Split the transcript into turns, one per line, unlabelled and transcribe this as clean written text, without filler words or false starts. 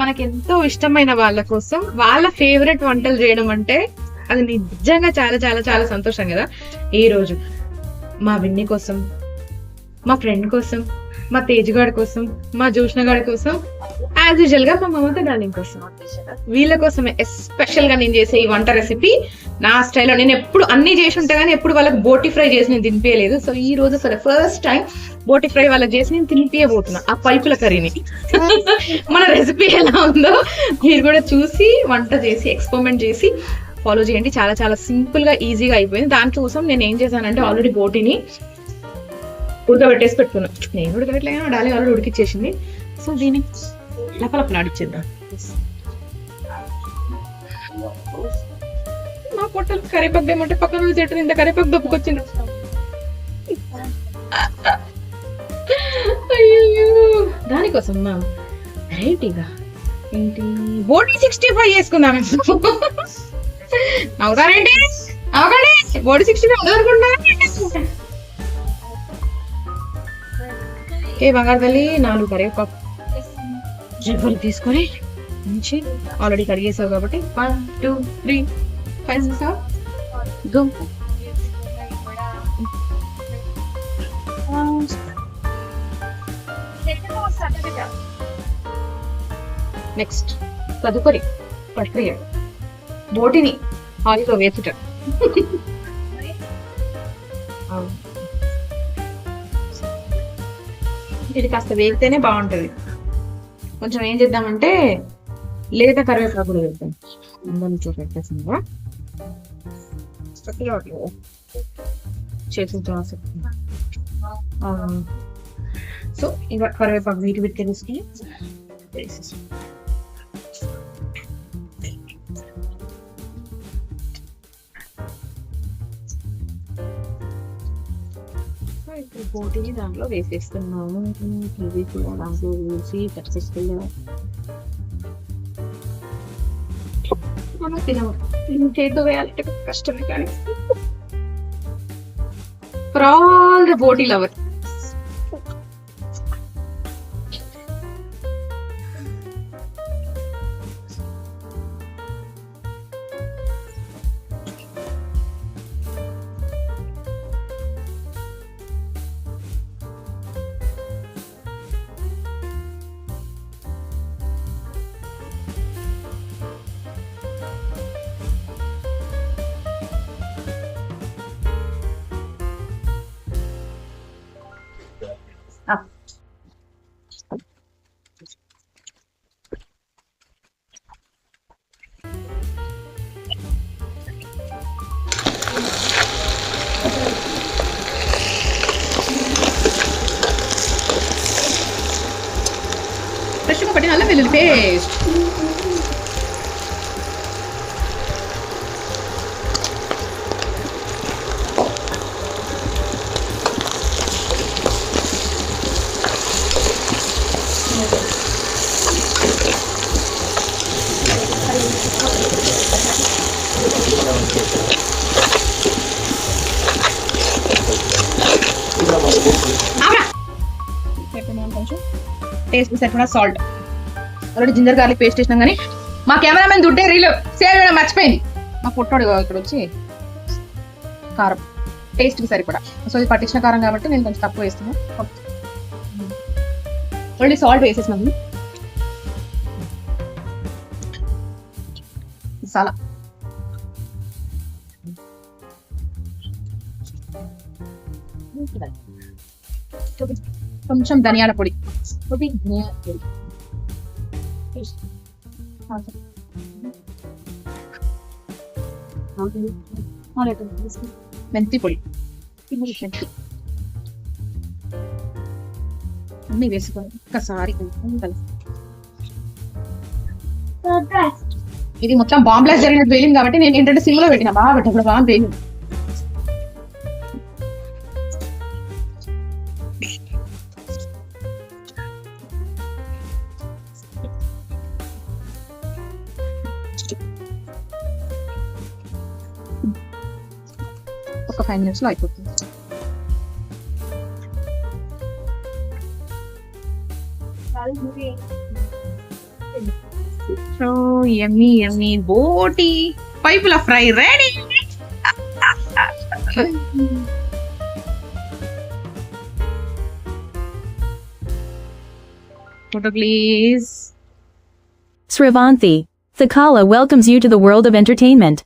మనకి ఎంతో ఇష్టమైన వాళ్ళ కోసం వాళ్ళ ఫేవరెట్ వంటలు చేయడం అంటే అది నిజంగా చాలా చాలా చాలా సంతోషం కదా. ఈ రోజు మా విన్ని కోసం, మా ఫ్రెండ్ కోసం, మా తేజగాడి కోసం, మా జోష్ణ గారి కోసం, యాజ్ యూజువల్ గా మా మమత డార్లింగ్ కోసం, వీళ్ళ కోసమే ఎస్పెషల్ గా నేను చేసే ఈ వంట రెసిపీ నా స్టైల్లో. నేను ఎప్పుడు అన్ని చేసి ఉంటా కానీ ఎప్పుడు వాళ్ళకి బోటి ఫ్రై చేసి నేను తినిపించలేదు. సో ఈ రోజు ఫర్ ఫస్ట్ టైం బోటి ఫ్రై వాళ్ళకి చేసి నేను తినిపించబోతున్నా ఆ పైపుల కర్రీని. మన రెసిపీ ఎలా ఉందో మీరు కూడా చూసి వంట చేసి ఎక్స్పెరిమెంట్ చేసి ఫాలో చేయండి. చాలా చాలా సింపుల్ గా ఈజీగా అయిపోయింది. దానికోసం నేను ఏం చేశానంటే ఆల్రెడీ బోటిని ఉడకబెట్టేసి పెట్టుకున్నాను. నేను ఉడకబెట్టలేను, డాలి ఆల్రెడీ ఉడికిచ్చేసింది. సో దీన్ని లపలపలాడిచ్చేద్దాం. నా పొట్టలు కరివేపాకు ఏమంటే పక్కన చెట్టు ఇంత కరివేపాకు దొప్పుకొచ్చింది. అయ్యో దానికోసం మా వెరైటీగా ఏంటి బోటి 65 చేసుకుందాం. అవుతారేంటి అవకండి, బోటి 65 ఉండదనుకుంటున్నా. ఏ బంగారు తల్లి 4 కరివేపాకు జిబ్బలు తీసుకొని మంచి ఆల్రెడీ కడిగేసావు కాబట్టి 1 2 3 5 6 గో. నెక్స్ట్ తదుపరి ప్రక్రియ బోటిని ఆయిల్లో వేసుట. ఇది కాస్త వేగితేనే బాగుంటది. కొంచెం ఏం చేద్దామంటే లేత కరివేపాకు కూడా వేద్దాం. అందరితో పెట్టేసిందా చేసి సో ఇంకా కరివేపాకు వీటి తీసుకుని వేసేసి ఇప్పుడు బోటిని దాంట్లో వేసేస్తున్నాము. ఇవి కూడా దాంట్లో వేసి సక్సెస్ఫుల్గా మనం చేతితో వేయాలంటే కష్టమే. కానీ for all the boti lover ఫ్రెష్గా పట్టిన అల్లం వెల్లుల్లి పేస్ట్, కొంచెం టేస్ట్ సరిపడా salt. Already ginger garlic paste వేసినాం కానీ మా కెమెరామెన్ దుడ్డే రీల్ సేవ్ చేయడం మర్చిపోయింది. మా పొట్టోడు ఇక్కడ వచ్చి కారం టేస్ట్కి సరిపడా. సో ఇది పట్టించిన కారం కాబట్టి నేను కొంచెం తక్కువ వేస్తున్నాను. Already salt వేసేసినాము. మసాలా కొంచెం ధనియాల పొడి, మెంతి పొడి అన్నీ వేసుకోవాలి. ఒక్కసారి ఇది మొత్తం బాంబ్ బ్లాస్ట్ జరిగినట్టు పేలింది కాబట్టి నేను ఏంటంటే సిమ్లో పెట్టిన బాగా పెట్టినప్పుడు బాగా పేలింది. ఒక 5 minutes లో అయిపోతుంది. సో యమ్మీ యమ్మీ బోటి పైపుల fry ready. Photo please.
Srivanthi, Thakala welcomes you to the world of entertainment.